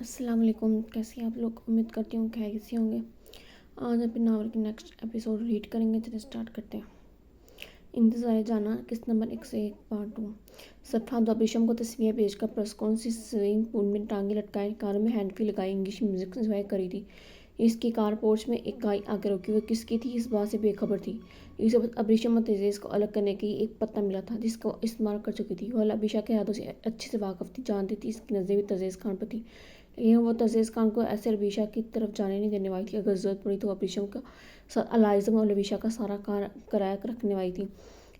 अस्सलाम वालेकुम। कैसे हैं आप लोग? उम्मीद करती हूँ खैरियत से होंगे। आज अपने नावल की नेक्स्ट एपिसोड रीड करेंगे। चलिए स्टार्ट करते हैं। इंतज़ार जाना किस्त नंबर 101 पार्ट 2। सफ़ा द्वाबिशम को तस्वीर भेजकर प्रस्कॉन सी स्विमिंग पूल में टांगे लटकाए कार में हैंड फ्री लगाई इंग्लिश म्यूजिक एंजॉय करी थी। इसकी कार पोर्च में एक गाय आगे रुकी। वो किसकी थी इस बात से बेखबर थी। इस वक्त अब्रिशम और तेजेस को अलग करने की एक पत्ता मिला था जिसका वो इस्तेमाल कर चुकी थी। वह अबिशा के हाथों से अच्छे से वाकफ थी, जानती थी इसकी नज़रें भी तजेज़ खान पर थी, लेकिन वो तजेज़ खान को ऐसे अबिशा की तरफ जाने नहीं देने वाली थी। अगर ज़रूरत पड़ी तो अबिशम का अलाइज़म और अबिशा का सारा कराया रखने वाली थी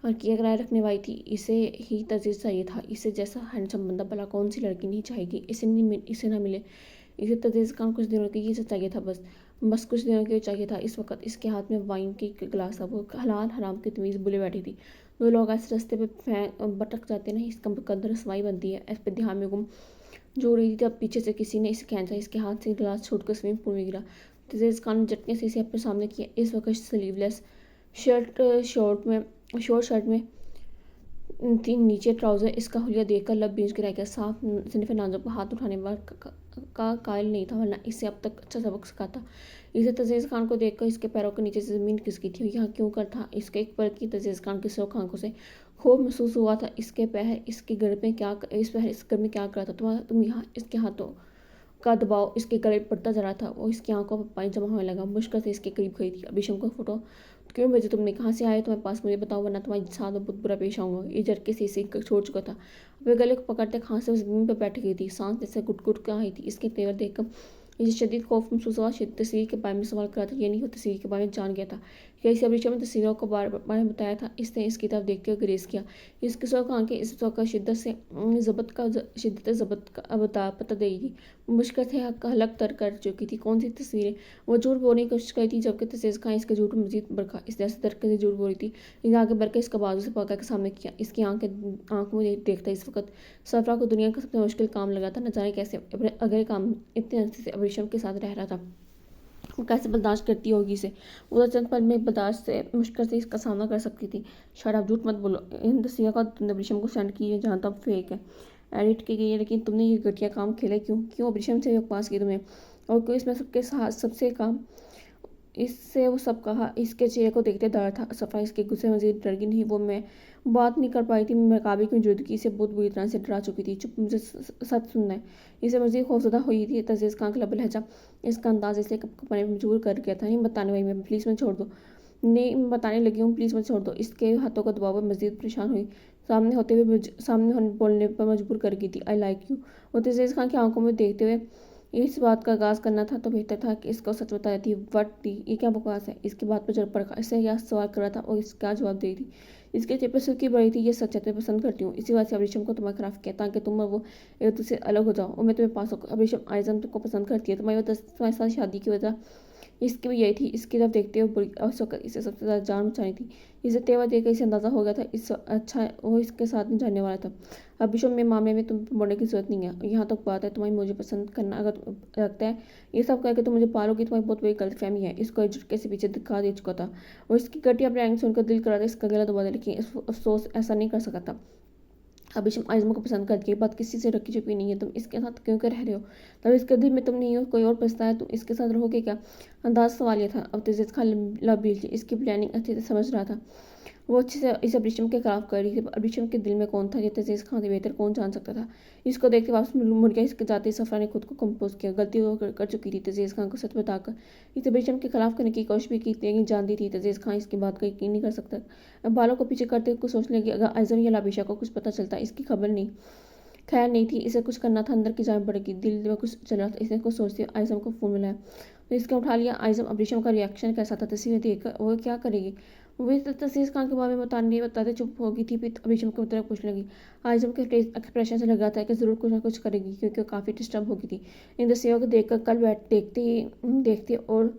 और किया कराया रखने वाली थी। इसे ही तजीज़ चाहिए था। इसे जैसा हैंडसम बंदा भला कौन सी लड़की नहीं चाहेगी। इसे ना मिले। इसे तजीज़ खान कुछ दिनों के लिए चाहिए था। बस कुछ दिनों के लिए चाहिए था। इस वक्त इसके हाथ में वाइन की गिलास था। वो हलाल हराम की तमीज़ भूले बैठी थी। दो लोग ऐसे रास्ते पे भटक जाते ना, इसका कदर रसवाई बनती है। इस पर ध्यान में गुम जो रही थी तब पीछे से किसी ने इसे खींचा। इसके हाथ से गिलास छूटकर स्विमिंग पूल में गिरा। तजीज़ खान ने झटके से इसे अपने सामने किया। इस वक्त स्लीवलेस शर्ट शॉर्ट शर्ट में थी, नीचे ट्राउज़र। इसका हुलिया देखकर लब बेंच गिराया गया। साफ सिनफ नाज़ुक पर हाथ उठाने वाला का कायल नहीं था, वरना इसे अब तक अच्छा सबक सिखाता। इसे तजीज़ खान को देखकर इसके पैरों के नीचे से ज़मीन खिसकी थी। यहाँ क्यों कर था इसके एक पल की तजीज़ खान की शौक आंखों से खौफ महसूस हुआ था। इसके पैर इसके घर में क्या इस घर में क्या कर रहा था। तुम यहाँ इसके हाथों का दबाव इसके गले पर पड़ता जा रहा था। वो इसकी आंखों पर पानी जमा होने लगा। मुश्किल से इसके करीब खड़ी थी। अभिषम को फोटो क्यों भेजे तुमने? कहाँ से आए तुम्हारे पास? मुझे बताओ, वरना तुम्हारे साथ बहुत बुरा पेश आऊंगा। ये झटके से इसे छोड़ चुका था। वे गले को पकड़ते कहाँ से जमीन पर बैठ गई थी। सांस जैसे गुट गुट कर आई थी। इसके तेवर देखकर इसे शदीद खौफ महसूस हुआ। तस्वीर के बारे में सवाल करा था। ये नहीं, वो तस्वीर के बारे में जान गया था। क्या इसे अभिषम ने तस्वीरों को बारे में बताया था? इसने इसकी तरफ देखते हुए ग्रेस किया। इसकी शौक आंखें इस शौक का शिद्दत जबत का पता दे रही थी। मुश्किल से हलक तर कर चुकी थी। कौन सी तस्वीरें? वो झूठ बोलने की कोशिश करी थी, जबकि तसेज़ खां इसके झूठ में मजीद बरखा इस जैसे तरीके से झूठ बोली थी। इसे आगे बढ़कर इसका बाजू से पकड़ के सामने किया। इसकी आंखों में देखता इस वक्त सफरा को दुनिया का सबसे मुश्किल काम लगा था। न जाने कैसे अगर काम इतने अरसे से अभिषम के साथ रह रहा था, वो कैसे बर्दाश्त करती होगी इसे। वो तो चंद पल में बर्दाश्त से मुश्किल से इसका सामना कर सकती थी। शायद आप झूठ मत बोलो। इन तस्वीरों का तुमने अभिषम को सेंड की है, जहाँ तक फेक है, एडिट की गई है, लेकिन तुमने ये घटिया काम खेला क्यों? क्यों अभिषम से पास की तुम्हें? और क्यों इसमें सबके साथ सबसे काम इससे वो सब कहा। इसके चेहरे को देखते डर था। सफ़ा इसके गुस्से मजीद डर गई। नहीं, वो मैं बात नहीं कर पाई थी। मैं काबे की मौजूदगी से बहुत बुरी तरह से डरा चुकी थी। चुप, मुझे सच सुनना है। इसे मजीद खौफजदा हुई थी। तजीज़ खान का लब लहजा इसका अंदाज इसलिए कपने में मजबूर कर गया था। नहीं बताने वाली मैं, प्लीज़ मैं छोड़ दो। नहीं, मैं बताने लगी हूँ, प्लीज़ मैं छोड़ दो। इसके हाथों का दबाव पर मजीद परेशान हुई। सामने बोलने पर मजबूर कर गई थी। I like you. वो तजीज़ खान की आंखों में देखते हुए इस बात का आगाज़ करना था तो बेहतर था कि इसको सच बता देती। वट दी, ये क्या बकवास है? इसकी बात पर जड़ पड़ा। इससे क्या सवाल कर रहा था और इसका जवाब दे थी। इसके चेहरे पर सुर्खी बढ़ी थी। ये सच है, तुम्हें पसंद करती हूँ। इसी वजह से अभिषम को तुम्हारे खिलाफ किया, ताकि तुम और वो एक दूसरे से अलग हो जाओ और मैं तुम्हें पास हो। अभिषम आइजम को पसंद करती है। तुम्हारे साथ शादी की वजह इसकी भी यही थी। इसकी तरफ देखते हुए बुरी अवसर इसे सबसे ज़्यादा जान बचानी थी। इसे तेवर देखकर इसे अंदाज़ा हो गया था इस अच्छा वो इसके साथ नहीं जाने वाला था। अब विषम में मामले में तुम बोलने की जरूरत नहीं है। यहाँ तक बात है तुम्हारी मुझे पसंद करना अगर लगता है ये सब करके तुम मुझे पालोगी, तुम्हारी बहुत बड़ी गलतफहमी है। इसको एक झटके से पीछे दिखा दे चुका था और इसकी घटिया प्रैंक सुनकर दिल करा था इसका गला दबा दे, लेकिन अफसोस ऐसा नहीं कर सका था। अभिषम आज़मा को पसंद करती है, बात किसी से रखी छुपी नहीं है। तुम इसके साथ क्यों कर रह रहे हो? तब इसके दिल में तुम नहीं हो, कोई और बसता है, तुम इसके साथ रहोगे क्या? अंदाज सवाल यह था। अब तेजिस खान लबील थी। इसकी प्लानिंग अच्छे से समझ रहा था। वो अच्छे से इस अभिषम के खिलाफ कर रही थी। अभिषम के दिल में कौन था ये तेजिस खान से बेहतर कौन जान सकता था। इसको देखते वापस मुड़ गया। इसके जाते सफरा ने खुद को कंपोज किया। गलती वो कर चुकी थी। तेजिस खान को सच बताकर इस अभिषम के खिलाफ करने की कोशिश भी की, लेकिन जानती थी तेजिस खान इसकी बात का यकीन नहीं कर सकता। बालों को पीछे करते कुछ सोचने लगी, अगर आजम या लाबिशा को कुछ पता चलता, इसकी खबर नहीं खैर नहीं थी। इसे कुछ करना था, अंदर की जान पड़ेगी। दिल में कुछ चल रहा था। इसने कुछ सोचते आइजम को फ़ोन मिलाया तो इसका उठा लिया। आइजम अभिषम का रिएक्शन कैसा था तस्वीरें देखकर? वो क्या करेगी? वो तो तस्वीर खान के बारे में बताते चुप होगी थी। फिर अभिषम की तरफ पूछने लगी। आइजम के एक्सप्रेशन से लग रहा था कि ज़रूर कुछ ना कुछ करेगी, क्योंकि वो काफ़ी डिस्टर्ब होगी थी इन तस्वीरों को देखकर। कल देखते और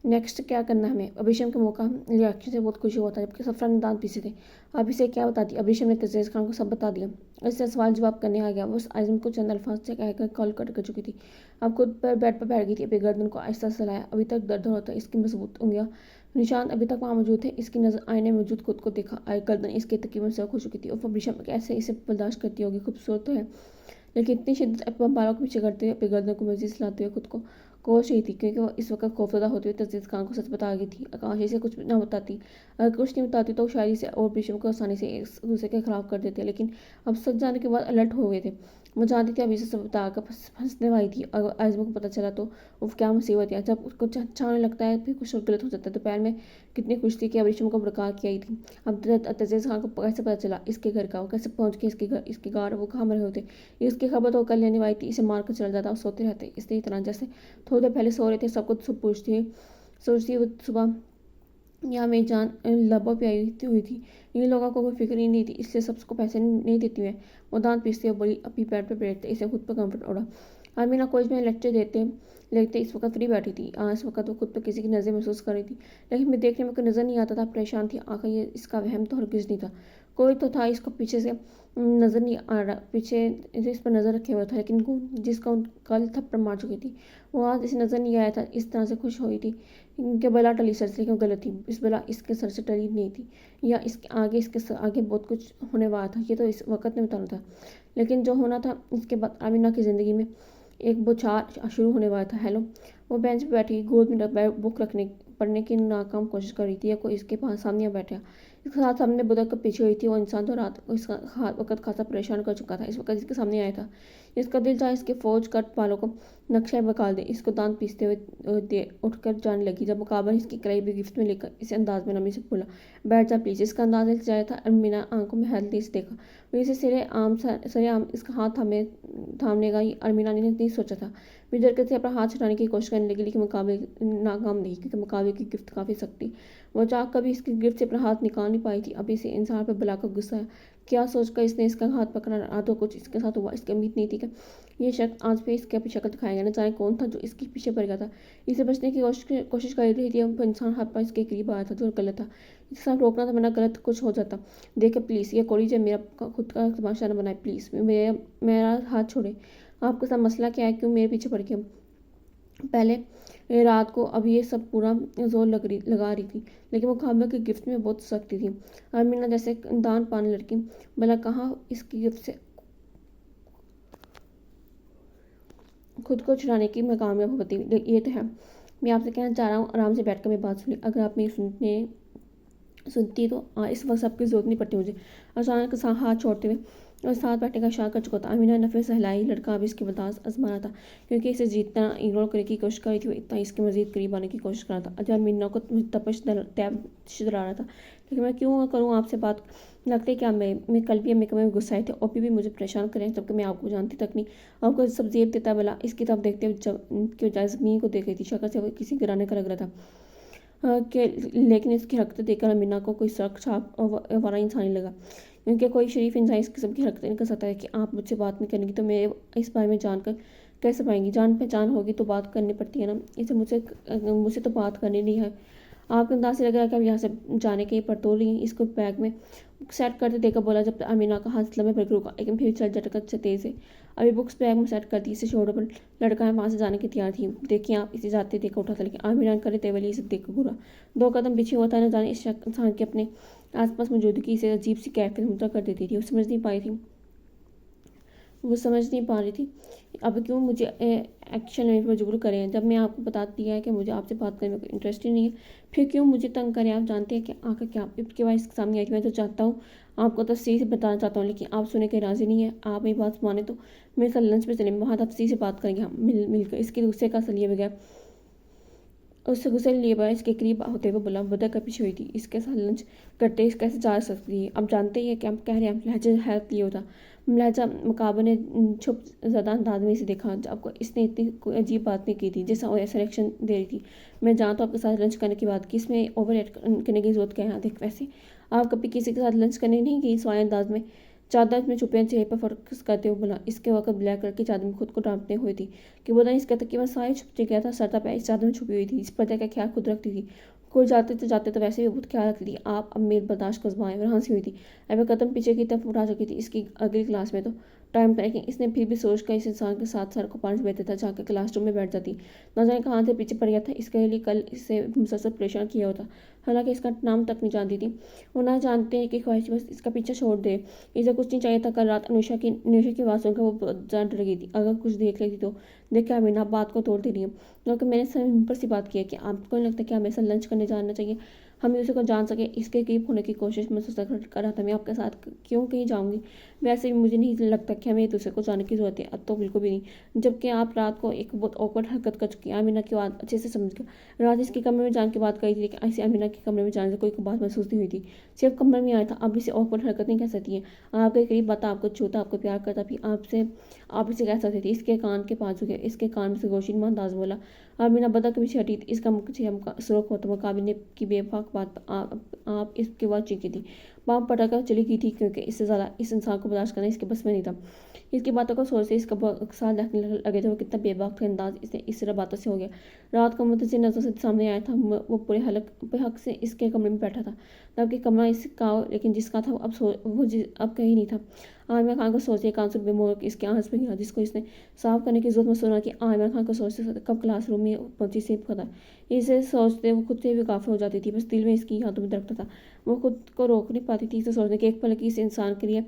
नेक्स्ट क्या करना हमें? अभिषम के मौका रिएक्शन से बहुत खुशी हुआ था, जबकि सफरा ने दांत पीसे थे। अब इसे क्या बताती? अभिषम ने तजेज़ खान को सब बता दिया। इससे सवाल जवाब करने आ गया। बस आज़म को चंद अल्फाज से कहकर कॉल कट कर चुकी थी। अब खुद पर बेड पर बैठ गई थी। अपनी गर्दन को आहिस्ता से हिलाया। अभी तक दर्द हो रहा था। इसकी मजबूत उंगलियां निशान अभी तक वहाँ मौजूद थे। इसकी नजर आईने में मौजूद खुद को देखा। गर्दन इसके तकरीबन सख्त हो चुकी थी और अभिषम कैसे इसे बर्दाश्त करती होगी? खूबसूरत तो है, लेकिन इतनी शिद्दत अपने बालों के पीछे करते हुए अपनी गर्दन को मजीद हिलाते हुए खुद को कोश रही थी, क्योंकि वो इस वक्त खौफजदा होते हुए तजदीद खान को सच बता गई थी। आकाशी से कुछ न बताती, अगर कुछ नहीं बताती तो शायरी से और विषयों को आसानी से एक दूसरे के खिलाफ कर देते, लेकिन अब सच जानने के बाद अलर्ट हो गए थे। वो जानती थी अभी से सब बताकर फंसने वाली थी। अगर आजमा को पता चला तो वो क्या मुसीबत है। जब कुछ अच्छा होने लगता है फिर कुछ गलत हो जाता है। दोपहर में कितनी खुश थी कि अभी को बरकरार की आई थी। अब तजीज़ खान को कैसे पता चला इसके घर का, वो कैसे पहुंच गए इसके घर, वो कहाँ मरे होते। इसकी खबर तो कर लेने वाली थी, इसे मार कर चला जाता और सोते रहते इसी तरह जैसे थोड़ी देर पहले सो रहे थे। सब कुछ पूछती हुई सोचती हुई सुबह यहाँ मेरी जान लबों पे आई हुई थी। इन लोगों को कोई फिक्र ही नहीं थी, इसलिए सबको पैसे नहीं देती मैं। वो दांत पीसती और बोली अपनी पैर पे बैठते, इसे खुद पर कंफर्ट उड़ा। आर्मीना कॉलेज में लेक्चर लेते इस वक्त फ्री बैठी थी। इस वक्त वो खुद पर किसी की नज़र महसूस कर रही थी, लेकिन मैं देखने में कोई नज़र नहीं आता था। परेशान थी। आखिर ये इसका वहम तो हरगिज़ नहीं था। कोई तो था इसको पीछे से नज़र नहीं आ रहा, पीछे इस पर नज़र रखे हुआ था, लेकिन जिसका कल थप्पड़ मार चुकी थी वो आज इसे नज़र नहीं आया था। इस तरह से खुश हुई थी कि बला टली सर से, लेकिन गलत थी। इस बला इसके सर से टली नहीं थी, या इसके आगे बहुत कुछ होने वाला था। ये तो इस वक्त में बताना था, लेकिन जो होना था इसके बाद आमिना की ज़िंदगी में एक बौछार शुरू होने वाला था। हेलो, वो बेंच पर बैठी गोद में बुक पढ़ने की नाकाम कोशिश कर रही थी। या कोई इसके पास सामने बैठा, इसके साथ सामने बुदक पीछे हुई थी। वो इंसान तो रात को इसका वक्त खासा परेशान कर चुका था। इस वक्त इसके सामने आया था। इसका दिल चाहे इसके फौज कट वालों को नक्शा बकाल दे। इसको दांत पीसते हुए उठकर जाने लगी, जब मुकाबला इसकी करीबी गिफ्ट में लेकर इसे अंदाज में नमी से बोला, बैठ जा प्लीज। इसका अंदाज ले जाया था। अमीना आंखों में हेल्दी से देखा। वो इसे सरे आम इसका हाथ थामने का अमीना ने नहीं सोचा था। विजर के से अपना हाथ छुड़ाने की कोशिश करने लगी, लेकिन मुकाबले नाकाम नहीं, क्योंकि मुकाबले की गिफ्ट काफ़ी सख्त थी। वो चाह कभी इसकी गिफ्ट से अपना हाथ निकाल नहीं पाई थी। अभी इसे इंसान पर बुलाकर गुस्सा है। क्या सोचकर इसने इसका हाथ पकड़ा, आधो कुछ इसके साथ हुआ। इसकी उम्मीद नहीं थी कि ये शख्स आज भी इसके शक्ल दिखाएगा। न जाने कौन था जो इसके पीछे पड़ गया था। इसे बचने की कोशिश कर रही थी। वो इंसान हाथ पास इसके करीब आया था जो गलत था। इसके साथ रोकना था, वरना गलत कुछ हो जाता। देखे प्लीज़, ये कोड़ी जो मेरा खुद का तमाशा न बनाए प्लीज़। मेरा हाथ छोड़े। आपके साथ मसला क्या है, क्यों मेरे पीछे पड़ गया। पहले रात को अब ये सब पूरा जोर लगा रही थी, लेकिन वो खाबा की गिफ्ट में बहुत सख्ती थी। अमीना जैसे दान पाने लड़की भला कहाँ इसकी गिफ्ट से खुद को छुड़ाने की मैं कामयाब होती। ये तो है, मैं आपसे कहना चाह रहा हूँ, आराम से बैठकर मेरी बात सुनिए। अगर आप मेरी सुनती तो इस वक्त सबकी जरूरत नहीं पड़ती मुझे। अचानक हाथ छोड़ते हुए और साथ बैठने का इशारा कर चुका था। अमीना ने नफे से हिलाई। लड़का अब इसकी बर्दाश्त आजमा रहा था, क्योंकि इसे जितना इग्नोर करने की कोशिश कर रही थी वो इतना इसके मजीद करीब आने की कोशिश कर रहा था। अजय मीना को तपश टैब शिदरा रहा था, लेकिन मैं क्यों करूँ आपसे बात। लगता है क्या मैं कल भी मेरे में गुस्साए थे। ओपी भी मुझे परेशान करें, जबकि मैं आपको जानती तक नहीं। आपको सब जेब देता भला। इसकी तरफ देखते हुए ज़मीन को देख रही थी। शक्ल से वो किसी गिराने का लग रहा था कि, लेकिन इसकी हरकतें देखकर अमीना को कोई शक छाप वाला इंसान नहीं लगा, क्योंकि कोई शरीफ इंसान इस किस्म की हरकतें नहीं कर सकता है कि आप मुझसे बात नहीं करेंगी तो मैं इस बारे में जानकर कैसे पाएंगी। जान पहचान होगी तो बात करनी पड़ती है ना। इसे मुझसे तो बात करनी नहीं है। आपके अंदाज से लग रहा है कि आप यहाँ से जाने के पर तो रही। इसको बैग में सेट करते देखकर बोला, जब अमीना का हाथ लम्बे पर रुका, लेकिन फिर चल झटक से तेज है। अभी बुक्स बैग में सेट कर दी। इसे शोल्डर पर लड़का है, वहाँ से जाने की तैयार थी। देखिए आप, इसे जाते देखकर उठा था, लेकिन अमीना करे तेवली इसे देखकर घूरा। 2 कदम पीछे हुआ था। न जाने इस इंसान के अपने आसपास मौजूदगी से अजीब सी कैफियत मुद्रा कर देती थी। वो समझ नहीं पा रही थी अब क्यों मुझे एक्शन लेने पर मजबूर करें। जब मैं आपको बता दिया है कि मुझे आपसे बात करने में कोई इंटरेस्ट ही नहीं है, फिर क्यों मुझे तंग करें। आप जानते हैं कि आखिर क्या इसके बाद इसके सामने आई थी। मैं तो चाहता हूँ आपको तफसील से बताना चाहता हूँ, लेकिन आप सुने के राजी नहीं है। आप मेरी बात माने तो मेरे साथ लंच पे चले, वहाँ तफसील से बात करेंगे हम मिलकर। इसके गुस्से का सलिए बगैर उससे गुस्से लिए बगैर इसके करीब होते हुए बोला, बदक का पीछे हुई थी। इसके साथ लंच करते कैसे जा सकती है। अब जानते ही है कि हम कह रहे हैं। लहजा हैरत लिए होता। लहजा मुकाबले ने छुप ज़्यादा अंदाज में इसे देखा। आपको इसने इतनी कोई अजीब बात नहीं की थी जैसा वो ऐसा रिएक्शन दे रही थी। मैं जानता हूँ आपके साथ लंच करने की बात की, इसमें ओवर एड करने की जरूरत क्या है। देख वैसे आप कभी किसी के साथ लंच करने नहीं गई। स्वाय अंदाज में चादर में छुपे चेहरे पर फर्क करते हुए बोला। इसके वक्त ब्लैक कलर की चादर में खुद को डांटते हुए थी कि वो इसका तकरीबन सारे छुप गया था। सरता पैर इस चादर में छुपी हुई थी। इस पर्दे का ख्याल खुद रखती थी। कोई जाते तो वैसे भी बहुत ख्याल रखती थी। आप अब मेरे बर्दाश्त को आजमाएं और हंसी हुई थी। अब कदम पीछे की तरफ उठा चुकी थी। इसकी अगली क्लास में तो टाइम था, लेकिन इसने फिर भी सोच कर इस इंसान के साथ सर को पाँच बजे था जाकर क्लासरूम में बैठ जाती। न जाने कहाँ से पीछे पड़ गया था, इसके लिए कल इससे मुसलसल परेशान किया होता। हालांकि इसका नाम तक नहीं जानती थी। वो ना जानते हैं कि ख्वाहिश बस इसका पीछा छोड़ दे। इसे कुछ नहीं चाहिए था। कल रात अनुषा की आवाज़ सुनकर वो बहुत ज़्यादा डर गई थी। अगर कुछ देख लेती तो देखिए अमीना बात को तोड़ दे रही है, क्योंकि मैंने सिंपल सी बात की है कि आपको नहीं लगता कि हमें ऐसा लंच करने जाना चाहिए, हम दूसरे को जान सके, इसके करीब होने की कोशिश मैं सोचा कर रहा था। मैं आपके साथ क्यों कहीं जाऊंगी, वैसे भी मुझे नहीं लगता कि हमें एक दूसरे को जाने की जरूरत है, अब तो बिल्कुल भी नहीं। जबकि आप रात को एक बहुत ऑकवर्ड हरकत कर चुकी हैं। अमीना की बात अच्छे से समझ गया। रात इसके कमरे में जाने की बात कही थी, लेकिन ऐसे अमीना के कमरे में जाने से कोई बात महसूस नहीं हुई थी। सिर्फ कमरे में आया था। अब इसे ऑकवर्ड हरकत नहीं कह सकती है। आपके करीब बात, आपको छूता, आपको प्यार करता भी आपसे, आप इसे कह सकती थी। इसके कान के पास झुके, इसके कान में से गोशीन अंदाज बोला। अमीना बदक के पीछे हटी। इसका मुख्य सुरख होता मुकाबले की बेफाक बात आप इसके बाद चीखी थी। पाँव पटाकर चली गई थी, क्योंकि इससे ज़्यादा इस इंसान को बर्दाश्त करना इसके बस में नहीं था। इसकी बातों को सोचते इसका साथ देखने लगे थे वो कितना बेबाक था। अंदाज इसे इस तरह बातों से हो गया। रात को मुतज़िर नज़र से सामने आया था। वो पूरे हक से इसके कमरे में बैठा था, जबकि कमरा इसका लेकिन जिसका था अब कहीं नहीं था। आमिर खान को सोचते कान से बेमोर इसके आंस में गिरा, जिसको इसने साफ करने की जरूरत में सुना कि आमिर खान को सोचते कब क्लासरूम में पहुंची से पता। इसे सोचते वो खुद से भी काफी हो जाती थी। बस दिल में इसकी यादों में दरकता था। वो खुद को रोक नहीं पाती थी इसे सोचने के एक पल की इस इंसान के लिए।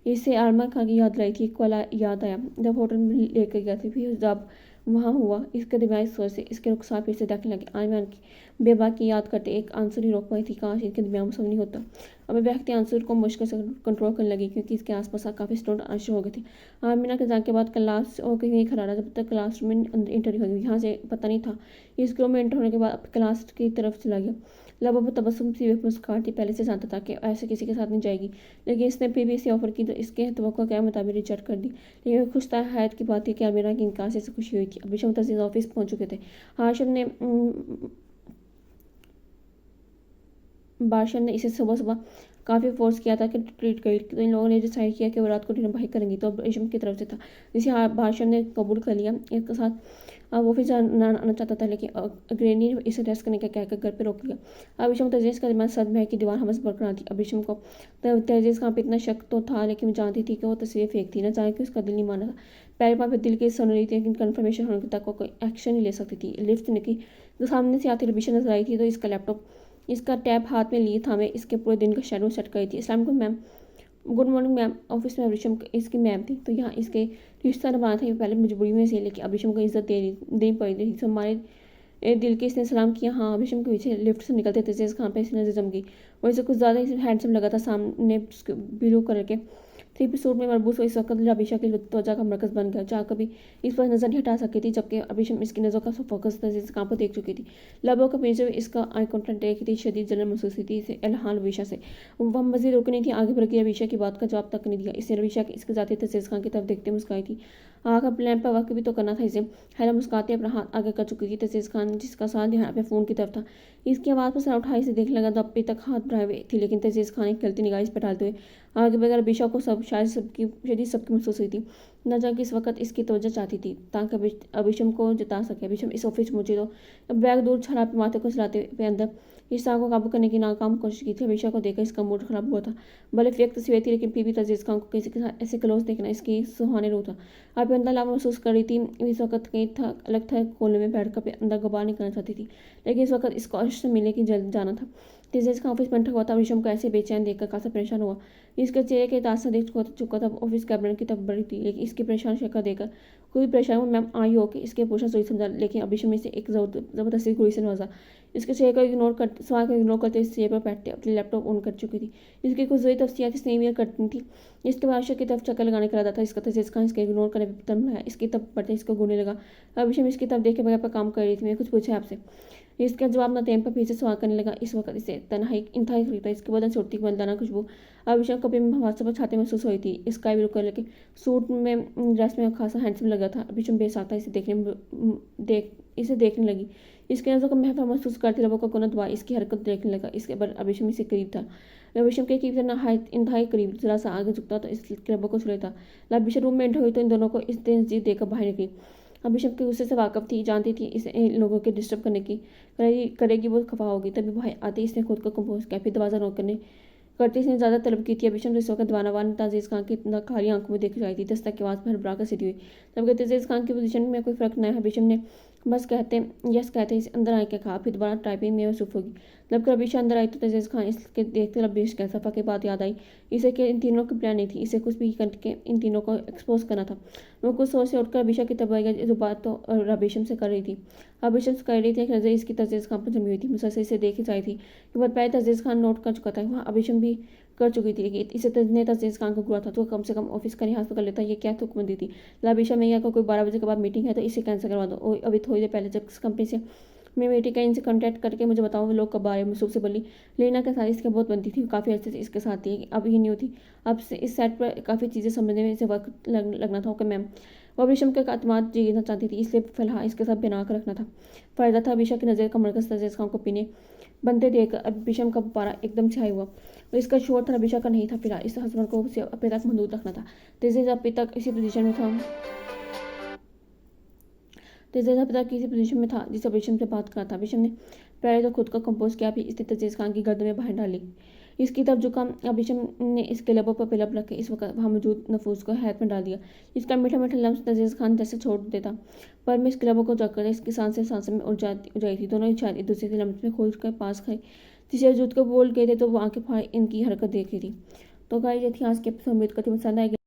इससे आमिर खान की याद लाई थी। एक पल याद आया जब होटल में लेकर गया था, फिर जब वहाँ हुआ। इसके दिमागी सोच से इसके रुखसार फिर से देखने लगे। आमिर की बेबाकी याद करते एक आंसू नहीं रोक पाई थी। काश इनके दिमाग में सब नहीं होता। अब व्यक्ति आंसू को मुश्किल से कंट्रोल करने लगी, क्योंकि इसके आसपास काफ़ी स्टूडेंट आंसू हो गए थे। आमिना के जाने के बाद क्लास और कहीं नहीं खड़ा रहा जब तक क्लासरूम में इंटर हो गई। यहाँ से पता नहीं था। इस रूम में इंटर होने के बाद क्लास की तरफ चला गया। लबों पर तबस्सुम सी मुस्कुराहट थी। पहले से जानता था कि ऐसे किसी के साथ नहीं जाएगी, लेकिन इसने फिर भी इसे ऑफर की तो इसके तवक्को के मुताबिक रिजेक्ट कर दी। लेकिन खुश था। हैत की बात थी कि आमिना की इनकार से खुशी हुई थी। अभी शमतज़ीज़ ऑफिस पहुंच चुके थे। हाशिम ने बादशाह ने इसे सुबह सुबह काफ़ी फोर्स किया था कि ट्रीट करी, तो इन लोगों ने डिसाइड किया कि वो रात को डिनर बाहर करेंगी। तो रेशम की तरफ से था, जिसे बादशाह ने कबूल कर लिया। एक साथ वो फिर आना चाहता था, लेकिन अग्रणी ने इसे रेस्ट करने का कहकर घर पे रोक लिया। अब रेशम तजीज़ का दिमाग सदमा है कि दीवार हमस बरकरार थी। अब रेशम को तजीज़ का इतना शक तो था, लेकिन जानती थी कि वो तस्वीर फेंक थी। न जाने कि उसका दिल नहीं माना था। पहले पापा दिल की सुन रही थी, लेकिन कन्फर्मेशन होने तक कोई एक्शन नहीं ले सकती थी। लिफ्ट निकली तो सामने से आती रबिशा नजर आई थी। तो इसका लैपटॉप इसका टैब हाथ में लिए था। मैं इसके पूरे दिन का शेड्यूल सेट करी थी। अस्सलाम वालेकुम ma'am. Good morning ma'am. Office में अभिशम इसकी मैम थी, तो यहाँ इसके रिश्ता निभाना था। ये पहले मजबूरी में से, लेकिन अभिशम को इज्जत देनी पड़ी थी। तो हमारे दिल के इसने सलाम किया। हाँ, अभिशम के पीछे लिफ्ट से निकलते थे जिस खान पे इसकी नजर जम गई। और इसे कुछ ज़्यादा इसे हैंडसम लगा था। सामने ब्लू कलर के थ्री पीस सूट में मरबूस इस वक्त अभिशा की त्वचा का मरकज बन गया, जहाँ कभी इस पर नजर नहीं हटा सकी थी, जबकि अभिशम इसकी नजरों का फोकस था जिस काम पर देख चुकी थी। लबों के पीछे इसका आई कॉन्टेक्ट देखी थी। शदीद जलन महसूस थी इसे एलहान रविशा से। वह मजीद रुक नहीं थी, आगे बढ़ के रविशा की बात का जवाब तक नहीं दिया। इसने रविशा इसके जाते तजीज़ खान की तरफ देखते मुस्काई थी। आँख प्लान पर वक्त भी तो करना था इसे। हैला मुस्काते अपना हाथ आगे कर चुकी थी तजीज़ खान, जिसका साथ ध्यान अपने फ़ोन की तरफ था। इसकी आवाज़ पर सर उठाई से देखने लगा तो अब तक हाथ बढ़ाए हुए थी, लेकिन तजीज़ खान एक गलती निगाह इस पर डालते हुए आगे बगैर रविशा को शायद सबकी महसूस हुई थी। न जाकर किस वक्त इसकी तवज्जो चाहती थी ताकि अभिशम को जिता सके। अभिशम इस ऑफिस पहुंचे तो बैग दूर छड़ा पे माथे को चलाते हुए अंदर इस आग को काबू करने की नाकाम कोशिश की थी। अभिशा को देखकर इसका मूड खराब हुआ था। भले फेक तस्वीर थी, लेकिन फिर भी तजीज़ खान को किसी के साथ ऐसे क्लोज देखना इसकी सुहाने रूह था। अब अंदर लाभ महसूस कर रही थी। इस वक्त कहीं था अलग था कोने में बैठ कर अंदर गुबार नहीं करना चाहती थी, लेकिन इस वक्त इसको अर्श से मिलने की जल्द जाना था। तजीज़ का ऑफिस में हुआ था। अभिशम को ऐसे बेचैन देखकर काफ़ी परेशान हुआ। इसके चेहरे के तासर देख चुका था। ऑफिस कैबिनेट की तरफ बढ़ी थी, लेकिन इसकी परेशान शक्ल देखकर कोई परेशान हुआ। मैम आई हो कि इसके पूछना सोच समझा, लेकिन अभिशम इसे एक जबरदस्ती गुड़ी से नवाजा। इसके चेहरे को सवाल को इग्नोर करते इस चेयर पर बैठते अपने लैपटॉप ऑन कर चुकी थी। इसकी कुछ जोई तफसीयात इसने ईमेल करनी थी। इसके बाद की तरफ चक्कर लगाने का इरादा था इसका। तजीज़ खान इसके इग्नोर करने पर तम है। इसकी तब पढ़ते इसको गुने लगा। अभिशम इसकी तरफ देख के बगैर पर काम कर रही थी। मैं कुछ पूछा आपसे। इसका जवाब न देने पर फिर से सवाल करने लगा। इस वक्त इसे इंतहाई खरीदा। इसके बदन छोटी बंदाना खुशबू अभिषेक कभी हवासा पर छाते महसूस हुई थी। स्काई ब्लू कलर के सूट में ड्रेस में खासा हैंडसम लगा था। अभिषेक बेसाता इसे देखने लगी। इसके नजर को महफा महसूस करती रबों का गुना दुआ इसकी हरकत देखने लगा। इसके बाद अभिषेक इसे करीब था। अभिषेक के करीब इंतहाई करीब जरा सा आगे झुकता तो इसके रबों को छुड़े था। अभिषेक रूम में एंटर हुई तो इन दोनों को इस तेजी देकर बाहर निकली। अभिषेक के गुस्से से वाकफ थी, जानती थी इसे इन लोगों के डिस्टर्ब करेगी वो खफा होगी। तभी भाई आते इसने खुद को कंपोज किया, फिर दरवाज़ा नॉक करने कर्टिस ने ज़्यादा तलब की थी। अभिशम से इस वक्त दीवानावान तजीज़ खान की खाली आंखों में देख रही थी। दस्तक की आवाज़ पर हड़बड़ा कर सीधी हुई। जबकि तजीज़ खान की पोजीशन में कोई फ़र्क न है। अभिशम ने बस कहते इसे अंदर आए के कहा, फिर दोबारा टाइपिंग में मसरूफ होगी। जब अभिशा अंदर आई तो तजीज़ खान इसके देखते लबेश गया। सफ़ा की बात याद आई। इसे कि इन तीनों की प्लान नहीं थी, इसे कुछ भी करके इन तीनों को एक्सपोज करना था। वो कुछ सोच से उठकर अभिशा की तरफ आई, जो बात तो अभिशम से कर रही थी। अभिशम से कह रही थी, एक नज़र इसकी तजीज़ खान पर जमी हुई थी। मुसलसल इसे देख ही रही थी कि बहुत पहले तजीज़ खान नोट कर चुका था। वहाँ अभिशम भी कर चुकी थी कि इसे ने तजीज़ खान को गुआ था, तो कम से कम ऑफिस का लिहाज तो कर लेता। ये क्या तुकबंदी थी। लाभिशा मैया को कोई 12 बजे के बाद मीटिंग है तो इसे कैंसिल करवा दो। अभी थोड़ी देर पहले जब कंपनी से मैं मीटिंग का इनसे कॉन्टैक्ट करके मुझे बताओ वो लोग कब आ रहे हैं। मुसूफ से बोली। लीना के साथ इसके बहुत बनती थी, काफ़ी अच्छे से इसके साथ थी। अब ये न्यू थी, अब से इस सेट पर काफ़ी चीज़ें समझने में इसे वक्त लगना था। Okay ma'am. वो अभिशम के अतमाद जीतना चाहती थी, इसलिए फिलहाल इसके साथ बना कर रखना था। फ़ायदा था अभिशा की नज़र का मरकज़ तजीज़ खान को पीने बनते देख अभिशम का पारा एकदम से हाई हुआ। और इसका शोर था, अभिशा का नहीं था। फिलहाल इस हस्बैंड को अपने तक महदूद रखना था। तजीज़ अभी तक इसी पोजीशन में था किसी पोजीशन में था जिस अभिशम से बात करा था। अभिशम ने पहले तो खुद को कंपोज किया, फिर इसने तजीज़ खान की गर्दन में बाहर डाली। इसकी तरफ झुका। अभिशम ने इसके लबों पर पिलब रख के इस वक्त वहाँ मौजूद नफूस को हैरत में डाल दिया। इसका मीठा मीठा लम्स तजीज़ खान जैसे छोड़ देता, पर मैं इसके लबों को जककर इसकी सांसें में उलझाई थी। दोनों शायद एक दूसरे के लम्स में खोज कर पास खाई। तीसरे जुट को बोल गए थे तो वो आंखें फाड़ इनकी हरकत देख रही थी। तो गाइस ये थी आज की एपिसोड। उम्मीद करती हूँ पसंद आएगी।